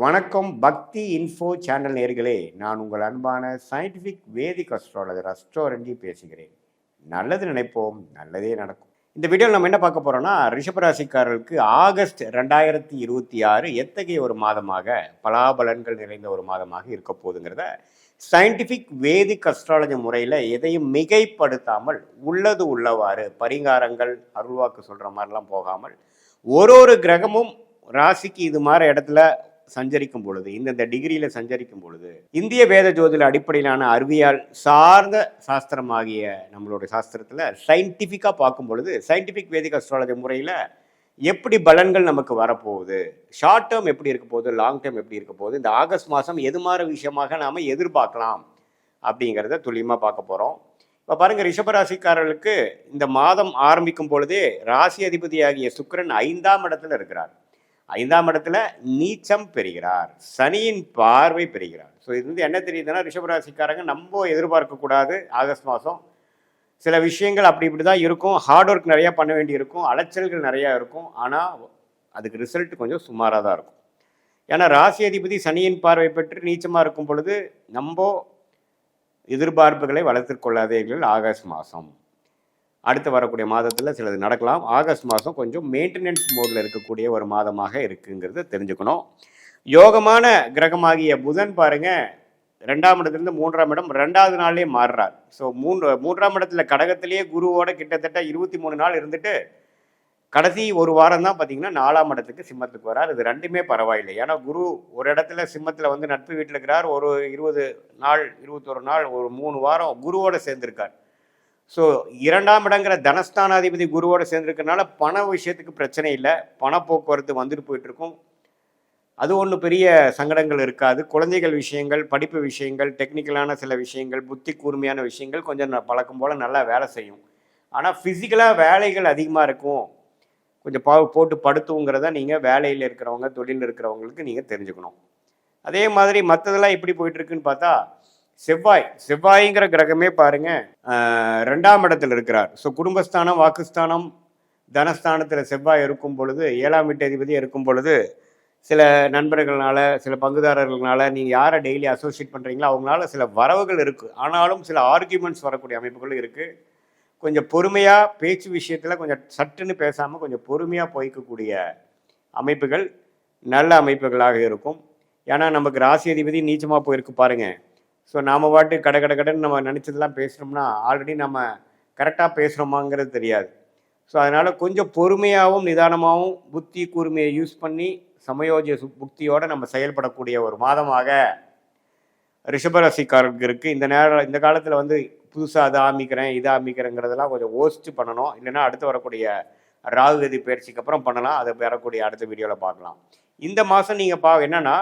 வணக்கம் பக்தி info channel நேர்களே, நான் உங்கள் அன்பான சயின்டிஃபிக் வேதிக் அஸ்ட்ராலஜர் அஸ்ட்ரோரஞ்சி பேசுகிறேன். நல்லது நினைப்போம், நல்லதே நடக்கும். இந்த வீடியோவில் நம்ம என்ன பார்க்க போறோம்னா, ரிஷபராசிக்காரர்களுக்கு ஆகஸ்ட் 2026 எத்தகைய ஒரு மாதமாக, பலாபலன்கள் நிறைந்த ஒரு மாதமாக இருக்க போகுதுங்கிறத சயின்டிஃபிக் வேதிக் அஸ்ட்ராலஜி முறையில் எதையும் மிகைப்படுத்தாமல் உள்ளது உள்ளவாறு பரிகாரங்கள் அருள்வாக்கு சொல்கிற மாதிரிலாம் போகாமல் ஒரு கிரகமும் ராசிக்கு இது மாதிரி இடத்துல சஞ்சரிக்கும் பொழுது, இந்தந்த டிகிரியில சஞ்சரிக்கும் பொழுது, இந்திய வேத ஜோதிட அடிப்படையிலான அறிவியல் சார்ந்த சாஸ்திரமாகிய நம்மளுடைய சாஸ்திரத்துல சயின்டிஃபிக்கா பார்க்கும் பொழுது, சயின்டிஃபிக் வேதிக் அஸ்ட்ராலஜி முறையில எப்படி பலன்கள் நமக்கு வரப்போகுது, ஷார்ட் டேர்ம் எப்படி இருக்க போகுது, லாங் டேர்ம் எப்படி இருக்க போகுது, இந்த ஆகஸ்ட் மாதம் எது மாதிரி விஷயமாக நாம எதிர்பார்க்கலாம் அப்படிங்கிறத துல்லியமாக பார்க்க போகிறோம். இப்போ பாருங்க, ரிஷபராசிக்காரர்களுக்கு இந்த மாதம் ஆரம்பிக்கும் பொழுதே ராசி அதிபதியாகிய சுக்கிரன் 5ஆம் இடத்துல இருக்கிறார். 5ஆம் இடத்துல நீச்சம் பெறுகிறார், சனியின் பார்வை பெறுகிறார். ஸோ இது வந்து என்ன தெரியுதுன்னா, ரிஷபராசிக்காரங்க நம்ம எதிர்பார்க்கக்கூடாது. ஆகஸ்ட் மாதம் சில விஷயங்கள் அப்படி இப்படி தான் இருக்கும். ஹார்ட் ஒர்க் நிறையா பண்ண வேண்டி இருக்கும், அலைச்சல்கள் நிறையா இருக்கும். ஆனால் அதுக்கு ரிசல்ட் கொஞ்சம் சுமாராக தான் இருக்கும். ஏன்னா ராசி அதிபதி சனியின் பார்வை பெற்று நீச்சமாக இருக்கும் பொழுது நம்ம எதிர்பார்ப்புகளை வளர்த்து கொள்ளாதீர்கள். ஆகஸ்ட் மாதம் அடுத்து வரக்கூடிய மாதத்தில் சிலது நடக்கலாம். ஆகஸ்ட் மாதம் கொஞ்சம் மெயின்டெனன்ஸ் மோடில் இருக்கக்கூடிய ஒரு மாதமாக இருக்குங்கிறத தெரிஞ்சுக்கணும். யோகமான கிரகமாகிய புதன் பாருங்க, 2ஆம் இடத்துலேருந்து 3ஆம் இடம் 2வது நாள்லேயே மாறுறார். ஸோ 3ஆம் இடத்துல கடகத்திலேயே குருவோட கிட்டத்தட்ட 23 நாள் இருந்துட்டு கடைசி ஒரு வாரம் தான் பார்த்தீங்கன்னா 4ஆம் இடத்துக்கு சிம்மத்துக்கு வரார். இது ரெண்டுமே பரவாயில்லை. ஏன்னா குரு ஒரு இடத்துல சிம்மத்தில் வந்து நட்பு வீட்டில் இருக்கிறார். ஒரு 20 நாள் 21 நாள் ஒரு 3 வாரம் குருவோட சேர்ந்திருக்கார். ஸோ 2ஆம் இடங்கிற தனஸ்தானாதிபதி குருவோடு சேர்ந்துருக்கனால பண விஷயத்துக்கு பிரச்சனை இல்லை. பண போக்குவரத்து வந்துட்டு போயிட்டுருக்கும். அது ஒன்றும் பெரிய சங்கடங்கள் இருக்காது. குழந்தைகள் விஷயங்கள், படிப்பு விஷயங்கள், டெக்னிக்கலான சில விஷயங்கள், புத்தி கூர்மையான விஷயங்கள் கொஞ்சம் பழக்கம் போல் நல்லா வேலை செய்யும். ஆனால் ஃபிசிக்கலாக வேலைகள் அதிகமாக இருக்கும். கொஞ்சம் போட்டு படுத்துங்கிறத நீங்கள் வேலையில் இருக்கிறவங்க, தொழிலில் இருக்கிறவங்களுக்கு நீங்கள் தெரிஞ்சுக்கணும். அதே மாதிரி மற்றதெல்லாம் எப்படி போயிட்டுருக்குன்னு பார்த்தா, செவ்வாய்ங்கிற கிரகமே பாருங்க 2ஆம் இடத்துல இருக்கிறார். ஸோ குடும்பஸ்தானம், வாக்குஸ்தானம், தனஸ்தானத்தில் செவ்வாய் இருக்கும் பொழுது, 7ஆம் வீட்டு அதிபதியாக இருக்கும் பொழுது சில நண்பர்களால், சில பங்குதாரர்களால், நீங்கள் யாரை டெய்லி அசோசியேட் பண்ணுறீங்களோ அவங்களால சில வரவுகள் இருக்குது. ஆனாலும் சில ஆர்கியூமெண்ட்ஸ் வரக்கூடிய அமைப்புகளும் இருக்குது. கொஞ்சம் பொறுமையாக பேச்சு விஷயத்தில் கொஞ்சம் சட்டுன்னு பேசாமல் கொஞ்சம் பொறுமையாக போய்க்கக்கூடிய அமைப்புகள் நல்ல அமைப்புகளாக இருக்கும். ஏன்னா நமக்கு ராசி அதிபதி நீச்சமாக போயிருக்கு பாருங்கள். ஸோ நாம் பாட்டு கடன் நம்ம நினச்சதெல்லாம் பேசுகிறோம்னா ஆல்ரெடி நம்ம கரெக்டாக பேசுகிறோமாங்கிறது தெரியாது. ஸோ அதனால் கொஞ்சம் பொறுமையாகவும் நிதானமாகவும் புத்தி கூர்மையை யூஸ் பண்ணி சமயோஜிய புக்தியோடு நம்ம செயல்படக்கூடிய ஒரு மாதமாக ரிஷபராசிக்காரருக்கு இருக்குது. இந்த காலத்தில் வந்து புதுசாக அதை ஆமிக்கிறேன் இதை ஆமிக்கிறேங்கிறதெல்லாம் கொஞ்சம் யோசிச்சு பண்ணணும். இல்லைன்னா அடுத்து வரக்கூடிய ராகுகதி பயிற்சிக்கு அப்புறம் பண்ணலாம். அதை வரக்கூடிய அடுத்த வீடியோவில் பார்க்கலாம். இந்த மாதம் நீங்கள் என்னென்னா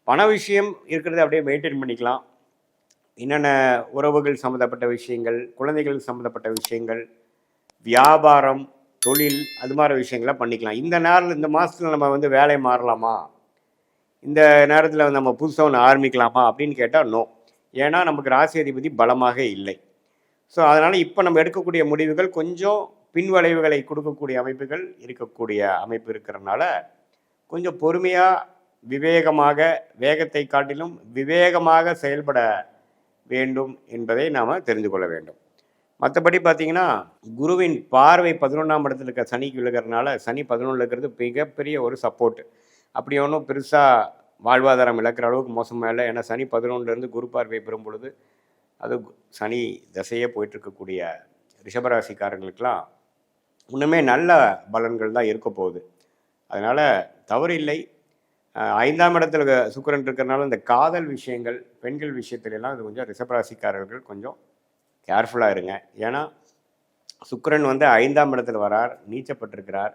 பண விஷயம் இருக்கிறத அப்படியே மெயின்டைன் பண்ணிக்கலாம். என்னென்ன உறவுகள் சம்மந்தப்பட்ட விஷயங்கள், குழந்தைகள் சம்மந்தப்பட்ட விஷயங்கள், வியாபாரம், தொழில், அது மாதிரி விஷயங்கள்லாம் பண்ணிக்கலாம். இந்த மாதத்தில் நம்ம வந்து வேலை மாறலாமா, இந்த நேரத்தில் நம்ம புதுசாக ஒன்று ஆரம்பிக்கலாமா அப்படின்னு கேட்டால் நோ. ஏன்னா நமக்கு ராசி அதிபதி பலமாக இல்லை. ஸோ அதனால் இப்போ நம்ம எடுக்கக்கூடிய முடிவுகள் கொஞ்சம் பின்வளைவுகளை கொடுக்கக்கூடிய அமைப்புகள் இருக்கக்கூடிய அமைப்பு இருக்கிறதுனால கொஞ்சம் பொறுமையாக விவேகமாக, வேகத்தை காட்டிலும் விவேகமாக செயல்பட வேண்டும் என்பதை நாம் தெரிந்து கொள்ள வேண்டும். மற்றபடி பார்த்திங்கன்னா, குருவின் பார்வை 11ஆம் இடத்துல இருக்க சனிக்கு விழுகிறதுனால, சனி 11 இருக்கிறது மிகப்பெரிய ஒரு சப்போர்ட். அப்படி ஒன்றும் பெருசாக வாழ்வாதாரம் இழக்கிற அளவுக்கு மோசமாக இல்லை. ஏன்னா சனி 11லேருந்து குரு பார்வை பெறும் பொழுது அது சனி தசையே போயிட்டுருக்கக்கூடிய ரிஷபராசிக்காரர்களுக்கெல்லாம் இன்னுமே நல்ல பலன்கள் தான் இருக்க போகுது. அதனால் தவறு இல்லை. 5ஆம் இடத்துல சுக்கிரன் இருக்கிறனால இந்த காதல் விஷயங்கள், பெண்கள் விஷயத்துலலாம் இது கொஞ்சம் ரிஷபராசிக்காரர்கள் கொஞ்சம் கேர்ஃபுல்லாக இருங்க. ஏன்னா சுக்கிரன் வந்து 5ஆம் இடத்துல வரார், நீச்சப்பட்டிருக்கிறார்,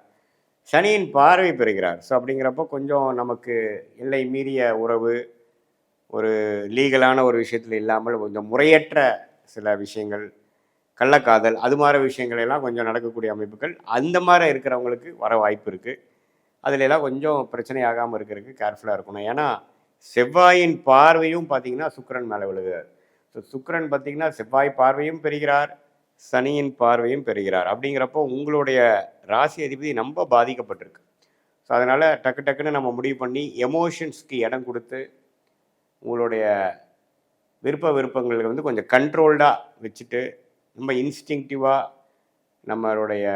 சனியின் பார்வை பெறுகிறார். ஸோ அப்படிங்கிறப்போ கொஞ்சம் நமக்கு எல்லை மீறிய உறவு, ஒரு லீகலான ஒரு விஷயத்தில் இல்லாமல் கொஞ்சம் முறையற்ற சில விஷயங்கள், கள்ளக்காதல், அது மாதிரி விஷயங்கள் எல்லாம் கொஞ்சம் நடக்கக்கூடிய அமைப்புகள் அந்த மாதிரி இருக்கிறவங்களுக்கு வர வாய்ப்பு இருக்குது. அதுலெல்லாம் கொஞ்சம் பிரச்சனை ஆகாமல் இருக்கிறதுக்கு கேர்ஃபுல்லாக இருக்கணும். ஏன்னா செவ்வாயின் பார்வையும் பார்த்திங்கன்னா சுக்கிரன் மேலே விழுகிறார். ஸோ சுக்கிரன் பார்த்திங்கன்னா செவ்வாய் பார்வையும் பெறுகிறார், சனியின் பார்வையும் பெறுகிறார். அப்படிங்கிறப்போ உங்களுடைய ராசி அதிபதி ரொம்ப பாதிக்கப்பட்டிருக்கு. ஸோ ஸோ அதனால் டக்கு டக்குன்னு நம்ம முடிவு பண்ணி எமோஷன்ஸ்க்கு இடம் கொடுத்து உங்களுடைய விருப்பங்கள் வந்து கொஞ்சம் கண்ட்ரோல்டாக வச்சுட்டு நம்ம இன்ஸ்டிங்டிவாக நம்மளுடைய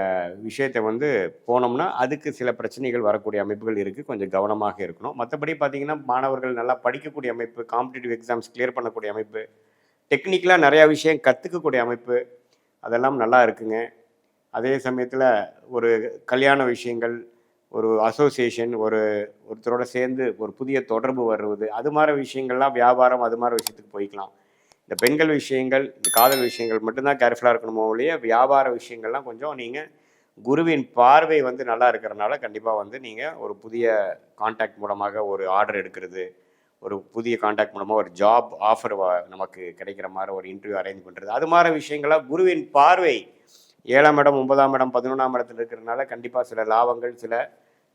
விஷயத்தை வந்து போனோம்னா அதுக்கு சில பிரச்சனைகள் வரக்கூடிய அமைப்புகள் இருக்குது. கொஞ்சம் கவனமாக இருக்கணும். மற்றபடி பார்த்திங்கன்னா மாணவர்கள் நல்லா படிக்கக்கூடிய அமைப்பு, காம்படிட்டிவ் எக்ஸாம்ஸ் கிளியர் பண்ணக்கூடிய அமைப்பு, டெக்னிக்கலாக நிறையா விஷயம் கற்றுக்கக்கூடிய அமைப்பு, அதெல்லாம் நல்லா இருக்குங்க. அதே சமயத்தில் ஒரு கல்யாண விஷயங்கள், ஒரு அசோசியேஷன், ஒருத்தரோட சேர்ந்து ஒரு புதிய தொடர்பு வருவது, அது மாதிரி விஷயங்கள்லாம் வியாபாரம், அது மாதிரி விஷயத்துக்கு போய்க்கலாம். இந்த பெண்கள் விஷயங்கள், இந்த காதல் விஷயங்கள் மட்டும்தான் கேர்ஃபுல்லாக இருக்கணுமோ ஒழிய வியாபார விஷயங்கள்லாம் கொஞ்சம் நீங்கள் குருவின் பார்வை வந்து நல்லா இருக்கிறனால கண்டிப்பாக வந்து நீங்கள் ஒரு புதிய கான்டாக்ட் மூலமாக ஒரு ஆர்டர் எடுக்கிறது, ஒரு புதிய கான்டாக்ட் மூலமாக ஒரு ஜாப் ஆஃபர் நமக்கு கிடைக்கிற மாதிரி ஒரு இன்டர்வியூ அரேஞ்ச் பண்ணுறது, அது மாதிரி விஷயங்களாக குருவின் பார்வை 7ஆம் இடம் 9ஆம் இடம் 11ஆம் இடத்துல இருக்கிறதுனால கண்டிப்பாக சில லாபங்கள், சில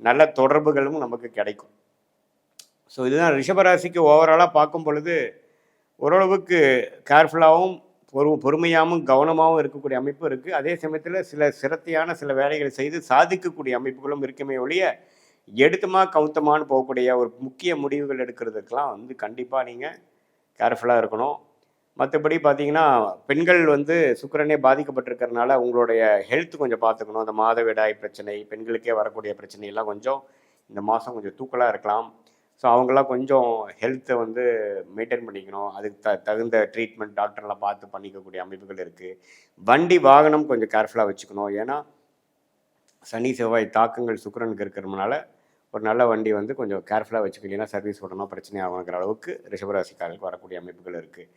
நல்ல தொடர்புகளும் நமக்கு கிடைக்கும். ஸோ இதுதான் ரிஷபராசிக்கு ஓவராலாக பார்க்கும் பொழுது ஓரளவுக்கு கேர்ஃபுல்லாகவும் பொறுமையாகவும் கவனமாகவும் இருக்கக்கூடிய அமைப்பு இருக்குது. அதே சமயத்தில் சில சிரத்தையான சில வேலைகளை செய்து சாதிக்கக்கூடிய அமைப்புகளும் இருக்குமே ஒழிய எடுத்துமா கவுத்தமானு போகக்கூடிய ஒரு முக்கிய முடிவுகள் எடுக்கிறதுக்கெலாம் வந்து கண்டிப்பாக நீங்கள் கேர்ஃபுல்லாக இருக்கணும். மற்றபடி பார்த்தீங்கன்னா பெண்கள் வந்து சுக்கிரனே பாதிக்கப்பட்டிருக்கிறதுனால உங்களுடைய ஹெல்த் கொஞ்சம் பார்த்துக்கணும். அந்த மாதவிடாய் பிரச்சனை, பெண்களுக்கே வரக்கூடிய பிரச்சனையெல்லாம் கொஞ்சம் இந்த மாதம் கொஞ்சம் தூக்கலாக இருக்கலாம். ஸோ அவங்களாம் கொஞ்சம் ஹெல்த்தை வந்து மெயின்டைன் பண்ணிக்கணும். அதுக்கு தகுந்த ட்ரீட்மெண்ட் டாக்டர்லாம் பார்த்து பண்ணிக்கக்கூடிய அமைப்புகள் இருக்குது. வண்டி வாகனம் கொஞ்சம் கேர்ஃபுல்லாக வச்சுக்கணும். ஏன்னா சனி செவ்வாய் தாக்கங்கள் சுக்கிரனுக்கு இருக்கிறதுனால ஒரு நல்ல வண்டி வந்து கொஞ்சம் கேர்ஃபுல்லாக வச்சுக்கலைன்னா சர்வீஸ் விடணும், பிரச்சனை ஆகுங்கிற அளவுக்கு ரிஷபராசிக்காரர்களுக்கு வரக்கூடிய அமைப்புகள் இருக்குது.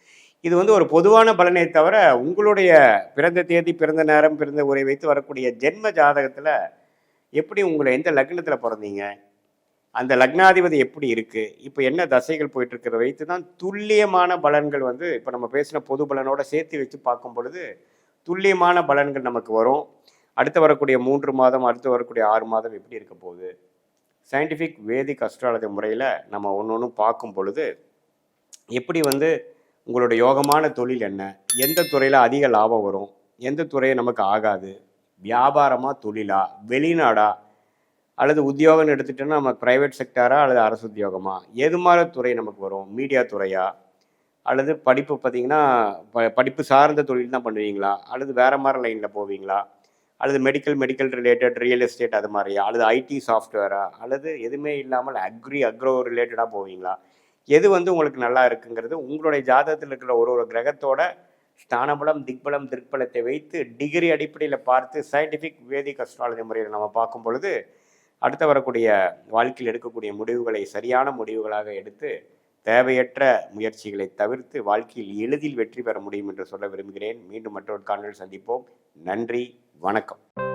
இது வந்து ஒரு பொதுவான பலனை தவிர உங்களுடைய பிறந்த தேதி, பிறந்த நேரம், பிறந்த உரை வைத்து வரக்கூடிய ஜென்ம ஜாதகத்தில் எப்படி உங்களை எந்த லக்னத்தில் பிறந்தீங்க, அந்த லக்னாதிபதி எப்படி இருக்குது, இப்போ என்ன தசைகள் போயிட்டுருக்கிறத வைத்து தான் துல்லியமான பலன்கள் வந்து இப்போ நம்ம பேசின பொது பலனோட சேர்த்து வச்சு பார்க்கும் பொழுது துல்லியமான பலன்கள் நமக்கு வரும். அடுத்து வரக்கூடிய 3 மாதம், அடுத்து வரக்கூடிய 6 மாதம் எப்படி இருக்க போகுது, சயின்டிஃபிக் வேதிக் அஸ்ட்ராலஜி முறையில் நம்ம ஒன்று ஒன்றும் பார்க்கும் பொழுது எப்படி வந்து உங்களோட யோகமான தொழில் என்ன, எந்த துறையில் அதிக லாபம் வரும், எந்த துறையை நமக்கு ஆகாது, வியாபாரமாக தொழிலா, வெளிநாடா, அல்லது உத்தியோகம்னு எடுத்துகிட்டோன்னா நம்ம ப்ரைவேட் செக்டாரா அல்லது அரசு உத்தியோகமா, எது மாதிரி துறை நமக்கு வரும், மீடியா துறையா, அல்லது படிப்பு பார்த்திங்கன்னா படிப்பு சார்ந்த தொழில் தான் பண்ணுவீங்களா, அல்லது வேறு மாதிரி லைனில் போவீங்களா, அல்லது மெடிக்கல் ரிலேட்டட் ரியல் எஸ்டேட் அது மாதிரியா, அல்லது ஐடி சாஃப்ட்வேரா, அல்லது எதுவுமே இல்லாமல் அக்ரோ ரிலேட்டடாக போவீங்களா, எது வந்து உங்களுக்கு நல்லா இருக்குங்கிறது உங்களுடைய ஜாதகத்தில் இருக்கிற ஒரு கிரகத்தோட ஸ்தானபலம், திக்பலம், திருப்பலத்தை வைத்து டிகிரி அடிப்படையில் பார்த்து சயின்டிஃபிக் வேதிக் அஸ்ட்ராலஜி முறையில் நம்ம பார்க்கும் பொழுது அடுத்து வரக்கூடிய வாழ்க்கையில் எடுக்கக்கூடிய முடிவுகளை சரியான முடிவுகளாக எடுத்து தேவையற்ற முயற்சிகளை தவிர்த்து வாழ்க்கையில் எளிதில் வெற்றி பெற முடியும் என்று சொல்ல விரும்புகிறேன். மீண்டும் மற்றொரு காணொளியில் சந்திப்போம். நன்றி, வணக்கம்.